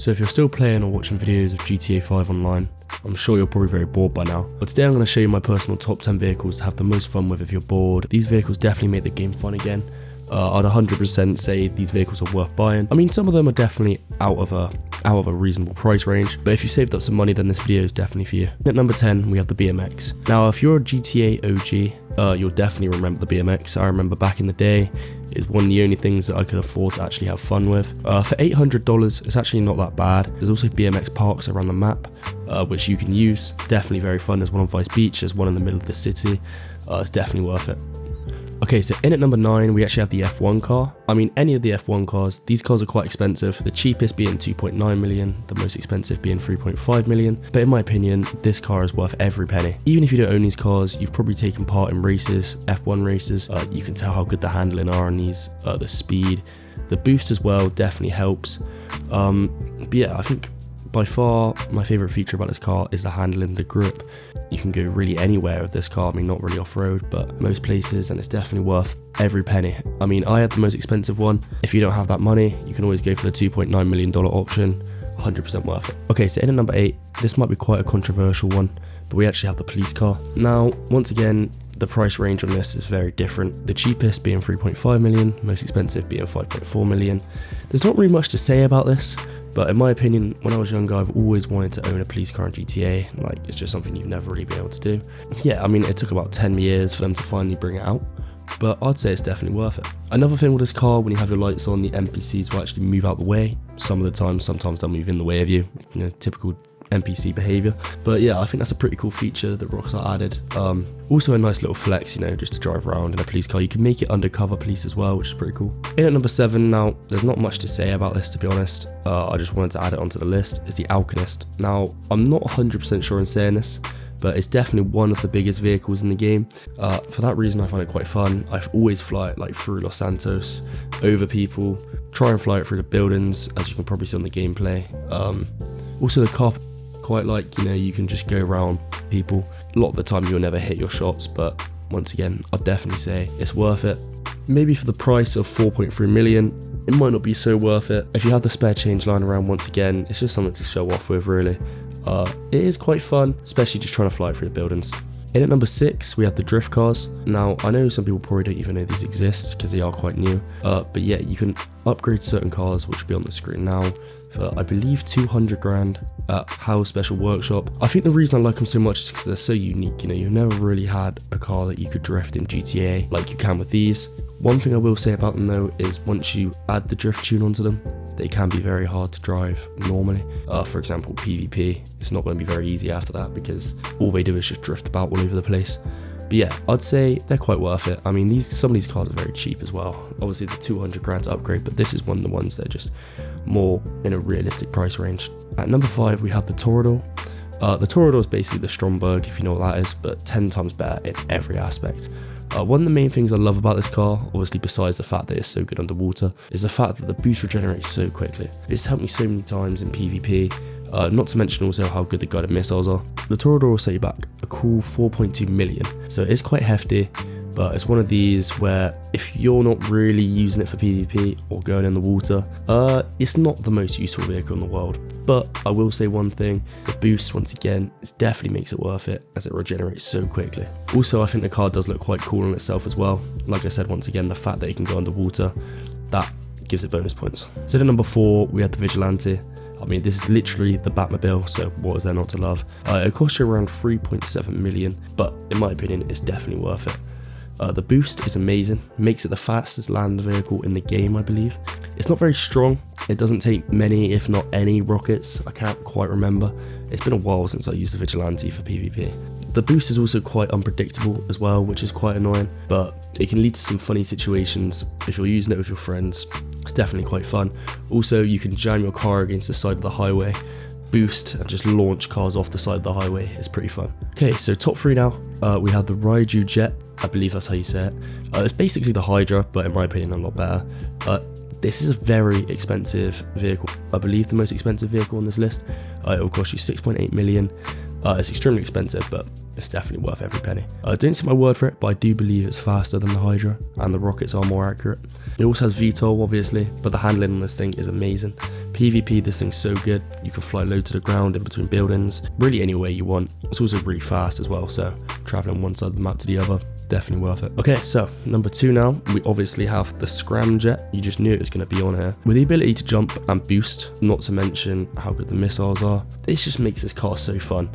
So if you're still playing or watching videos of GTA 5 Online, I'm sure you're probably very bored by now. But today I'm going to show you my personal top 10 vehicles to have the most fun with if you're bored. These vehicles definitely make the game fun again. I'd 100% say these vehicles are worth buying. I mean, some of them are definitely out of a reasonable price range, but if you saved up some money, then this video is definitely for you. At number 10, we have the BMX. Now, if you're a GTA OG, you'll definitely remember the BMX. I remember back in the day, it's one of the only things that I could afford to actually have fun with. For $800, it's actually not that bad. There's also BMX parks around the map, which you can use. Definitely very fun. There's one on Vice Beach, there's one in the middle of the city. It's definitely worth it. Okay, so in at number 9, we actually have the F1 car. I mean, any of the F1 cars, these cars are quite expensive. The cheapest being 2.9 million, the most expensive being 3.5 million. But in my opinion, this car is worth every penny. Even if you don't own these cars, you've probably taken part in races, F1 races. You can tell how good the handling are on these, the speed. The boost as well definitely helps. But yeah, I think by far my favourite feature about this car is the handling, the grip. You can go really anywhere with this car. I mean, not really off-road, but most places, and it's definitely worth every penny. I mean, I had the most expensive one. If you don't have that money, you can always go for the $2.9 million option. 100% worth it. Okay, so in at number 8, this might be quite a controversial one, but we actually have the police car. Now, once again, the price range on this is very different. The cheapest being 3.5 million, most expensive being 5.4 million. There's not really much to say about this, but in my opinion, when I was younger, I've always wanted to own a police car in GTA. Like, it's just something you've never really been able to do. Yeah, I mean, it took about 10 years for them to finally bring it out, but I'd say it's definitely worth it. Another thing with this car, when you have your lights on, the NPCs will actually move out the way. Some of the time, sometimes they'll move in the way of you, typical NPC behavior. But yeah, I think that's a pretty cool feature that Rockstar added. Also a nice little flex, just to drive around in a police car. You can make it undercover police as well, which is pretty cool. In at number 7, now there's not much to say about this, to be honest. I just wanted to add it onto the list. Is the Alchemist. Now, I'm not 100% sure in saying this, but it's definitely one of the biggest vehicles in the game. For that reason, I find it quite fun. I always fly it like through Los Santos, over people, try and fly it through the buildings, as you can probably see on the gameplay. Also the car, quite like, you can just go around people. A lot of the time you'll never hit your shots, but once again, I'd definitely say it's worth it. Maybe for the price of 4.3 million, it might not be so worth it. If you have the spare change lying around, once again, it's just something to show off with, really. It is quite fun, especially just trying to fly through the buildings. In at number 6, we have the drift cars. Now, I know some people probably don't even know these exist because they are quite new. But yeah, you can upgrade certain cars, which will be on the screen now, for I believe 200 grand at House Special Workshop. I think the reason I like them so much is because they're so unique. You've never really had a car that you could drift in GTA like you can with these. One thing I will say about them though is once you add the drift tune onto them, they can be very hard to drive normally. For example, PvP, it's not going to be very easy after that because all they do is just drift about all over the place. But yeah, I'd say they're quite worth it. I mean, some of these cars are very cheap as well. Obviously the 200 grand to upgrade, but this is one of the ones that are just more in a realistic price range. At number 5, we have the Toreador. The Toreador is basically the Stromberg, if you know what that is, but 10 times better in every aspect. One of the main things I love about this car, obviously besides the fact that it's so good underwater, is the fact that the boost regenerates so quickly. It's helped me so many times in PvP, not to mention also how good the guided missiles are. The Toreador will set you back a cool 4.2 million, so it is quite hefty, but it's one of these where if you're not really using it for PvP or going in the water, it's not the most useful vehicle in the world. But I will say one thing, the boost, once again, it definitely makes it worth it as it regenerates so quickly. Also, I think the car does look quite cool on itself as well. Like I said, once again, the fact that you can go underwater, that gives it bonus points. So at number 4, we have the Vigilante. I mean, this is literally the Batmobile, so what is there not to love? It costs you around 3.7 million, but in my opinion, it's definitely worth it. The boost is amazing, makes it the fastest land vehicle in the game, I believe. It's not very strong, it doesn't take many, if not any, rockets. I can't quite remember. It's been a while since I used the Vigilante for PvP. The boost is also quite unpredictable as well, which is quite annoying, but it can lead to some funny situations if you're using it with your friends. It's definitely quite fun. Also, you can jam your car against the side of the highway, boost, and just launch cars off the side of the highway. It's pretty fun. Okay, so top 3 now. We have the Raiju Jet. I believe that's how you say it. It's basically the Hydra, but in my opinion, a lot better. This is a very expensive vehicle. I believe the most expensive vehicle on this list. It will cost you 6.8 million. It's extremely expensive, but it's definitely worth every penny. Don't take my word for it, but I do believe it's faster than the Hydra, and the rockets are more accurate. It also has VTOL, obviously, but the handling on this thing is amazing. PvP, this thing's so good. You can fly low to the ground in between buildings, really any way you want. It's also really fast as well, so traveling one side of the map to the other, definitely worth it. Okay, so number 2 now, we obviously have the Scramjet. You just knew it was going to be on here. With the ability to jump and boost, not to mention how good the missiles are, this just makes this car so fun.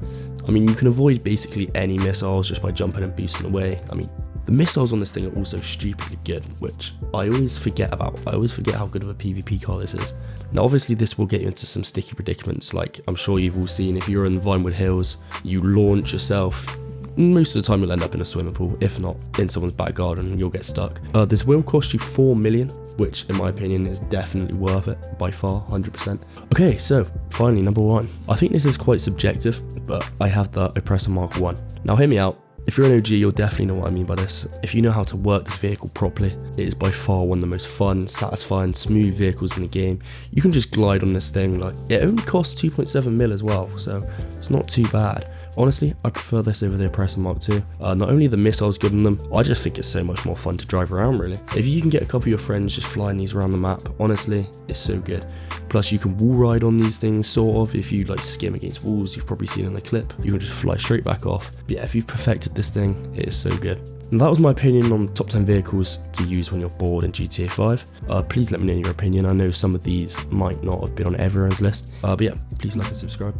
I mean, you can avoid basically any missiles just by jumping and boosting away. I mean, the missiles on this thing are also stupidly good, which I always forget about. I always forget how good of a PvP car this is. Now, obviously, this will get you into some sticky predicaments, like I'm sure you've all seen. If you're in the Vinewood Hills, you launch yourself. Most of the time you'll end up in a swimming pool, if not in someone's back garden, and you'll get stuck. This will cost you 4 million, which in my opinion is definitely worth it, by far, 100%. Okay, so finally, number 1. I think this is quite subjective, but I have the Oppressor Mark 1. Now hear me out. If you're an OG, you'll definitely know what I mean by this. If you know how to work this vehicle properly, it is by far one of the most fun, satisfying, smooth vehicles in the game. You can just glide on this thing, like, it only costs 2.7 mil as well, so it's not too bad. Honestly, I prefer this over the Oppressor Mark 2. Not only are the missiles good on them, I just think it's so much more fun to drive around, really. If you can get a couple of your friends just flying these around the map, honestly, it's so good. Plus, you can wall ride on these things, sort of. If you like skim against walls, you've probably seen in the clip, you can just fly straight back off. But yeah, if you've perfected this thing, it is so good. And that was my opinion on top 10 vehicles to use when you're bored in GTA 5. Please let me know your opinion. I know some of these might not have been on everyone's list. But yeah, please like and subscribe.